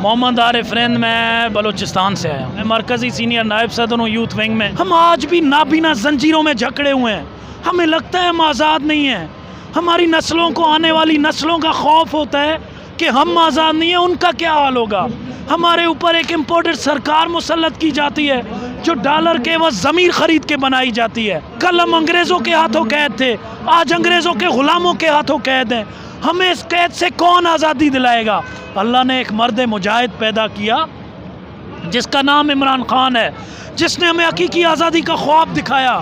मोहम्मद आरिफ रिंद, मैं बलूचिस्तान से आया हूँ। मैं मरकज़ी सीनियर नायब सदर हूँ यूथ विंग में। हम आज भी नाबीना जंजीरों में जकड़े हुए हैं। हमें लगता है हम आज़ाद नहीं हैं। हमारी नस्लों को, आने वाली नस्लों का खौफ होता है कि हम आज़ाद नहीं हैं, उनका क्या हाल होगा। हमारे ऊपर एक इम्पोर्टेड सरकार मुसल्लत की जाती है जो डॉलर के एवज़ ज़मीर ख़रीद के बनाई जाती है। कल हम अंग्रेज़ों के हाथों कैद थे, आज अंग्रेज़ों के ग़ुलामों के हाथों कैद हैं। हमें इस कैद से कौन आज़ादी दिलाएगा। अल्लाह ने एक मर्द मुजाहिद पैदा किया जिसका नाम इमरान खान है, जिसने हमें हकीकी आज़ादी का ख्वाब दिखाया।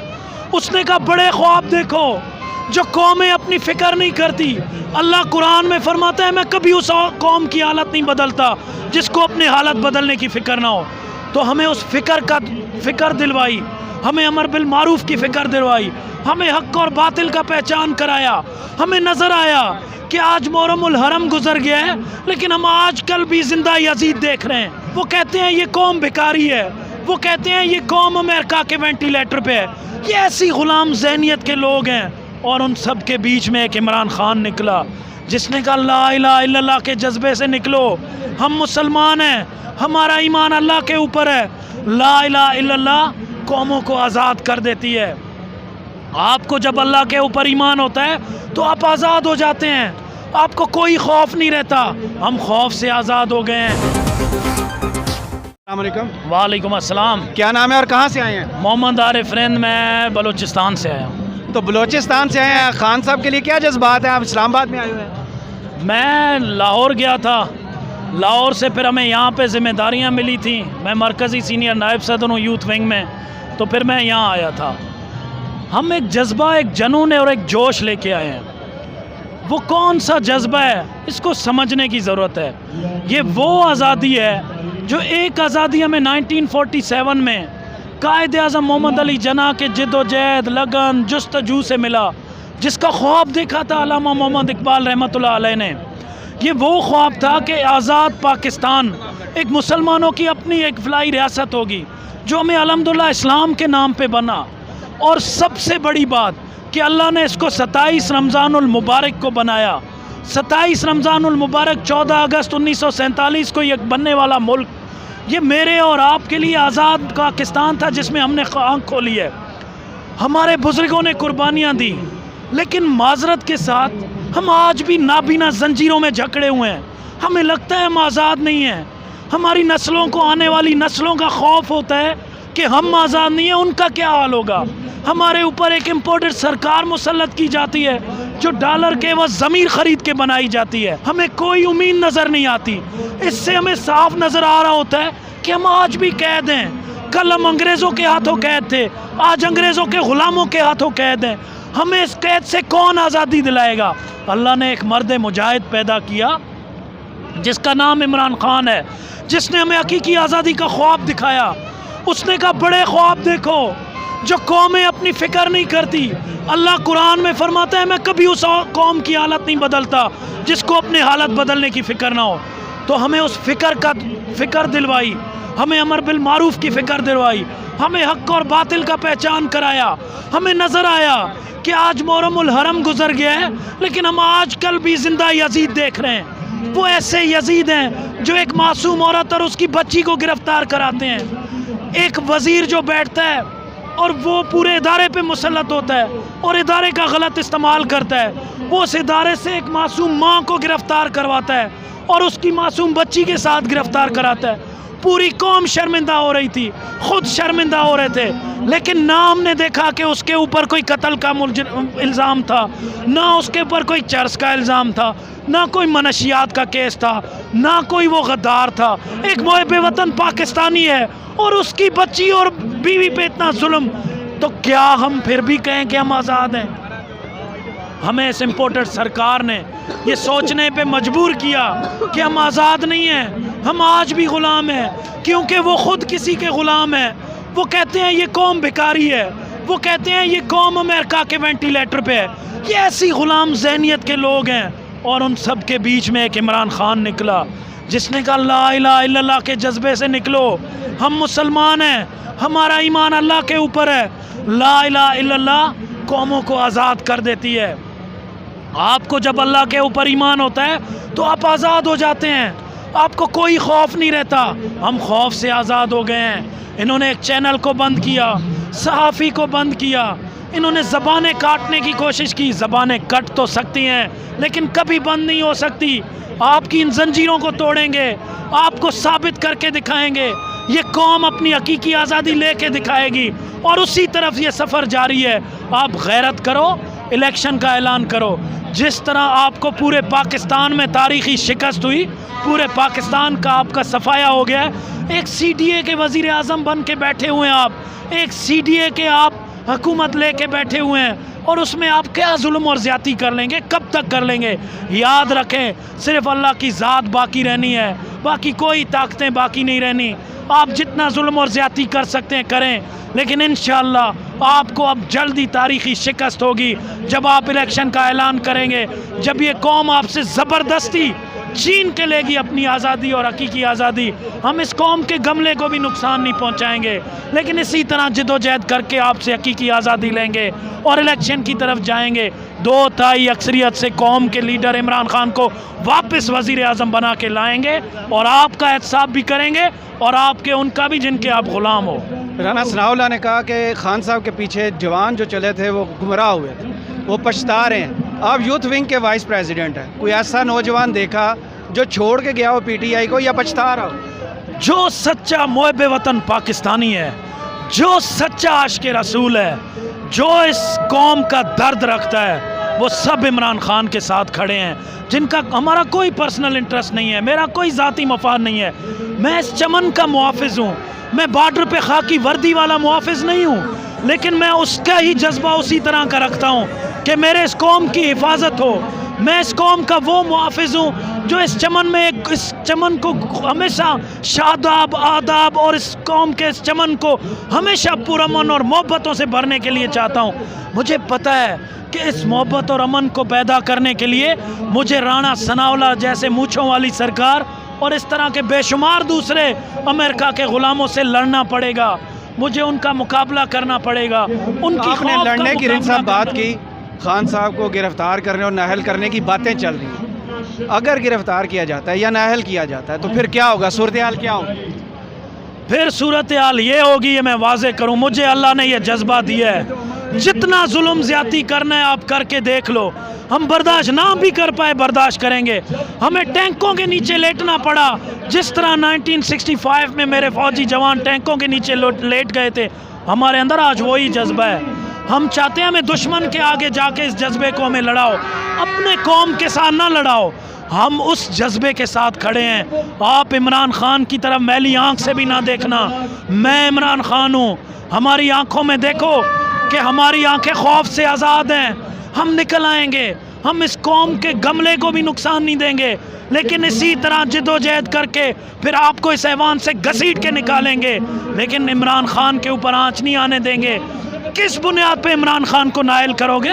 उसने कहा बड़े ख्वाब देखो जो कौमें अपनी फ़िक्र नहीं करती। अल्लाह कुरान में फरमाता है मैं कभी उस कौम की हालत नहीं बदलता जिसको अपनी हालत बदलने की फ़िक्र ना हो। तो हमें उस फ़िक्र दिलवाई, हमें अमर बिल मारूफ की फ़िक्र दिलवाई, हमें हक़ और बातिल का पहचान कराया। हमें नज़र आया कि आज मुहर्रमुल हरम गुजर गया है, लेकिन हम आज कल भी ज़िंदा यजीद देख रहे हैं। वो कहते हैं ये कौम भिखारी है, वो कहते हैं ये कौम अमेरिका के वेंटिलेटर पे है। ये ऐसी ग़ुलाम ज़हनियत के लोग हैं। और उन सब के बीच में एक इमरान खान निकला जिसने कहा ला इलाहा इल्लल्लाह के जज्बे से निकलो, हम मुसलमान हैं, हमारा ईमान अल्लाह के ऊपर है। ला इलाहा इल्लल्लाह कौमों को आज़ाद कर देती है। आपको जब अल्लाह के ऊपर ईमान होता है तो आप आज़ाद हो जाते हैं, आपको कोई खौफ नहीं रहता। हम खौफ से आज़ाद हो गए हैं। वालेकुम अस्सलाम। क्या नाम है और कहाँ से आए हैं? मोहम्मद आरिफ रिंद, मैं बलूचिस्तान से आया हूँ। तो बलूचिस्तान से आए हैं, खान साहब के लिए क्या जज्बात हैं? आप इस्लामाबाद में आए हुए हैं। मैं लाहौर गया था, लाहौर से फिर हमें यहाँ पे ज़िम्मेदारियाँ मिली थी। मैं मरकज़ी सीनियर नायब सदर हूँ यूथ विंग में, तो फिर मैं यहाँ आया था। हम एक जज्बा, एक जनून और एक जोश लेके आए हैं। वो कौन सा जज्बा है इसको समझने की ज़रूरत है। ये वो आज़ादी है जो एक आज़ादी हमें 1947 में कायद आज़म मोहम्मद अली जना के जिद्दोजहद, लगन, जुस्तजू से मिला, जिसका ख्वाब देखा था अल्लामा मोहम्मद इकबाल रहमतुल्लाह अलैह ने। ये वो ख्वाब था कि आज़ाद पाकिस्तान एक मुसलमानों की अपनी एक फ़लाई रियासत होगी, जो हमें अल्हम्दुलिल्लाह इस्लाम के नाम पे बना। और सबसे बड़ी बात कि अल्लाह ने इसको 27 रमज़ानुल मुबारक को बनाया। 27 रमज़ानुल मुबारक 14 अगस्त 1947 को एक बनने वाला मुल्क, ये मेरे और आपके लिए आज़ाद पाकिस्तान था जिसमें हमने आँख खोली है। हमारे बुज़ुर्गों ने कुर्बानियाँ दी, लेकिन माजरत के साथ हम आज भी नाबीना जंजीरों में जकड़े हुए हैं। हमें लगता है हम आज़ाद नहीं हैं। हमारी नस्लों को, आने वाली नस्लों का खौफ होता है कि हम आज़ाद नहीं हैं, उनका क्या हाल होगा। हमारे ऊपर एक इम्पोर्टेड सरकार मुसल्लत की जाती है जो डॉलर के एवज़ ज़मीर ख़रीद के बनाई जाती है। हमें कोई उम्मीद नज़र नहीं आती। इससे हमें साफ नज़र आ रहा होता है कि हम आज भी कैद हैं। कल हम अंग्रेज़ों के हाथों कैद थे, आज अंग्रेज़ों के ग़ुलामों के हाथों कैद हैं। हमें इस कैद से कौन आज़ादी दिलाएगा। अल्लाह ने एक मर्द मुजाहिद पैदा किया जिसका नाम इमरान खान है, जिसने हमें हकीकी आज़ादी का ख्वाब दिखाया। उसने कहा बड़े ख्वाब देखो जो कौमें अपनी फ़िक्र नहीं करती। अल्लाह कुरान में फरमाता है मैं कभी उस कौम की हालत नहीं बदलता जिसको अपनी हालत बदलने की फ़िक्र ना हो। तो हमें उस फ़िक्र दिलवाई, हमें अमर बिल मारूफ की फ़िक्र दिलवाई, हमें हक़ और बातिल का पहचान कराया। हमें नज़र आया कि आज मुहर्रमुल हरम गुजर गया है, लेकिन हम आज कल भी ज़िंदा यजीद देख रहे हैं। वो ऐसे यजीद हैं जो एक मासूम औरत और उसकी बच्ची को गिरफ़्तार कराते हैं। एक वज़ीर जो बैठता है और वो पूरे इदारे पे मुसल्लत होता है और इदारे का गलत इस्तेमाल करता है, वो उस इदारे से एक मासूम माँ को गिरफ़्तार करवाता है और उसकी मासूम बच्ची के साथ गिरफ़्तार कराता है। पूरी कौम शर्मिंदा हो रही थी, खुद शर्मिंदा हो रहे थे, लेकिन ना हमने देखा कि उसके ऊपर कोई कत्ल का इल्ज़ाम था, ना उसके ऊपर कोई चर्च का इल्ज़ाम था, ना कोई मनशियात का केस था, ना कोई वो गद्दार था। एक मुहिब वतन पाकिस्तानी है और उसकी बच्ची और बीवी पे इतना जुल्म, तो क्या हम फिर भी कहें कि हम आज़ाद हैं? हमें इस इम्पोर्टेड सरकार ने ये सोचने पे मजबूर किया कि हम आज़ाद नहीं हैं, हम आज भी ग़ुलाम हैं, क्योंकि वो ख़ुद किसी के ग़ुलाम हैं। वो कहते हैं ये कौम भिखारी है, वो कहते हैं ये कौम अमेरिका के वेंटिलेटर पे है। ये ऐसी ग़ुलाम ज़हनियत के लोग हैं। और उन सब के बीच में एक इमरान खान निकला जिसने कहा ला इलाहा इल्लल्लाह के जज्बे से निकलो, हम मुसलमान हैं, हमारा ईमान अल्लाह के ऊपर है। ला इलाहा इल्लल्लाह कौमों को आज़ाद कर देती है। आपको जब अल्लाह के ऊपर ईमान होता है तो आप आज़ाद हो जाते हैं, آپ کو کوئی خوف نہیں رہتا. ہم خوف سے آزاد ہو گئے ہیں. انہوں نے ایک چینل کو بند کیا, صحافی کو بند کیا, انہوں نے زبانیں کاٹنے کی کوشش کی. زبانیں کٹ تو سکتی ہیں لیکن کبھی بند نہیں ہو سکتی. آپ کی ان زنجیروں کو توڑیں گے, آپ کو ثابت کر کے دکھائیں گے. یہ قوم اپنی حقیقی آزادی لے کے دکھائے گی اور اسی طرف یہ سفر جاری ہے. آپ غیرت کرو, الیکشن کا اعلان کرو. جس طرح آپ کو پورے پاکستان میں تاریخی شکست ہوئی, پورے پاکستان کا آپ کا صفایا ہو گیا ہے. ایک سی ڈی اے کے وزیر اعظم بن کے بیٹھے ہوئے ہیں آپ, ایک سی ڈی اے کے آپ حکومت لے کے بیٹھے ہوئے ہیں, اور اس میں آپ کیا ظلم اور زیادتی کر لیں گے؟ کب تک کر لیں گے؟ یاد رکھیں, صرف اللہ کی ذات باقی رہنی ہے, باقی کوئی طاقتیں باقی نہیں رہنی. آپ جتنا ظلم اور زیادتی کر سکتے ہیں کریں, لیکن انشاءاللہ آپ کو اب جلدی تاریخی شکست ہوگی جب آپ الیکشن کا اعلان کریں گے, جب یہ قوم آپ سے زبردستی چھین کے لے گی اپنی آزادی اور حقیقی آزادی. ہم اس قوم کے گملے کو بھی نقصان نہیں پہنچائیں گے, لیکن اسی طرح جدوجہد کر کے آپ سے حقیقی آزادی لیں گے اور الیکشن کی طرف جائیں گے. 2/3 اکثریت سے قوم کے لیڈر عمران خان کو واپس وزیر اعظم بنا کے لائیں گے, اور آپ کا احتساب بھی کریں گے اور آپ کے ان کا بھی جن کے آپ غلام ہو. رانا ثناء اللہ نے کہا کہ خان صاحب کے پیچھے جوان جو چلے تھے وہ گمراہ ہوئے تھے, وہ پچھتا رہے ہیں. آپ یوتھ ونگ کے وائس پریزیڈنٹ ہیں, کوئی ایسا نوجوان دیکھا جو چھوڑ کے گیا ہو پی ٹی آئی کو یا پچھتا رہا ہو؟ جو سچا محب وطن پاکستانی ہے, جو سچا عاشق رسول ہے, جو اس قوم کا درد رکھتا ہے, وہ سب عمران خان کے ساتھ کھڑے ہیں. جن کا ہمارا کوئی پرسنل انٹرسٹ نہیں ہے, میرا کوئی ذاتی مفاد نہیں ہے. میں اس چمن کا محافظ ہوں, میں بارڈر پہ خاکی وردی والا محافظ نہیں ہوں, لیکن میں اس کا ہی جذبہ اسی طرح کا رکھتا ہوں کہ میرے اس قوم کی حفاظت ہو. میں اس قوم کا وہ محافظ ہوں جو اس چمن میں اس چمن کو ہمیشہ شاداب آداب اور اس قوم کے اس چمن کو ہمیشہ پرامن اور محبتوں سے بھرنے کے لیے چاہتا ہوں. مجھے پتہ ہے کہ اس محبت اور امن کو پیدا کرنے کے لیے مجھے رانا ثناء اللہ جیسے مونچھوں والی سرکار اور اس طرح کے بے شمار دوسرے امریکہ کے غلاموں سے لڑنا پڑے گا. مجھے ان کا مقابلہ کرنا پڑے گا. ان کی آپ نے لڑنے کی رنگ صاحب بات کی, خان صاحب کو گرفتار کرنے اور نااہل کرنے کی باتیں چل رہی ہیں. اگر گرفتار کیا جاتا ہے یا نااہل کیا جاتا ہے تو پھر کیا ہوگا, صورتحال کیا ہوگی؟ پھر صورتحال یہ ہوگی, یہ میں واضح کروں, مجھے اللہ نے یہ جذبہ دیا ہے, جتنا ظلم زیادتی کرنا ہے آپ کر کے دیکھ لو. ہم برداشت نہ بھی کر پائے برداشت کریں گے. ہمیں ٹینکوں کے نیچے لیٹنا پڑا, جس طرح 1965 میں میرے فوجی جوان ٹینکوں کے نیچے لیٹ گئے تھے. ہمارے اندر آج وہی جذبہ ہے. ہم چاہتے ہیں ہمیں دشمن کے آگے جا کے اس جذبے کو ہمیں لڑاؤ, اپنے قوم کے ساتھ نہ لڑاؤ. ہم اس جذبے کے ساتھ کھڑے ہیں. آپ عمران خان کی طرف میلی آنکھ سے بھی نہ دیکھنا. میں عمران خان ہوں, ہماری آنکھوں میں دیکھو کہ ہماری آنکھیں خوف سے آزاد ہیں. ہم نکل آئیں گے, ہم اس قوم کے گملے کو بھی نقصان نہیں دیں گے, لیکن اسی طرح جدوجہد کر کے پھر آپ کو اس ایوان سے گھسیٹ کے نکالیں گے, لیکن عمران خان کے اوپر آنچ نہیں آنے دیں گے. کس بنیاد پہ عمران خان کو نائل کرو گے؟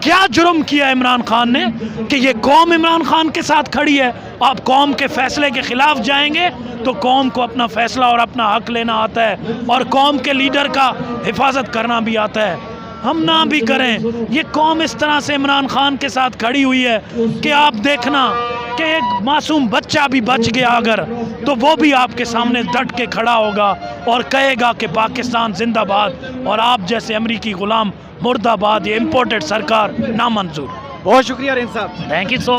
کیا جرم کیا عمران خان نے کہ یہ قوم عمران خان کے ساتھ کھڑی ہے؟ آپ قوم کے فیصلے کے خلاف جائیں گے تو قوم کو اپنا فیصلہ اور اپنا حق لینا آتا ہے, اور قوم کے لیڈر کا حفاظت کرنا بھی آتا ہے. ہم نہ بھی کریں, یہ قوم اس طرح سے عمران خان کے ساتھ کھڑی ہوئی ہے کہ آپ دیکھنا کہ ایک معصوم بچہ بھی بچ گیا اگر, تو وہ بھی آپ کے سامنے ڈٹ کے کھڑا ہوگا اور کہے گا کہ پاکستان زندہ باد, اور آپ جیسے امریکی غلام مردہ باد. یہ امپورٹڈ سرکار نامنظور. بہت شکریہ رین صاحب. Thank you so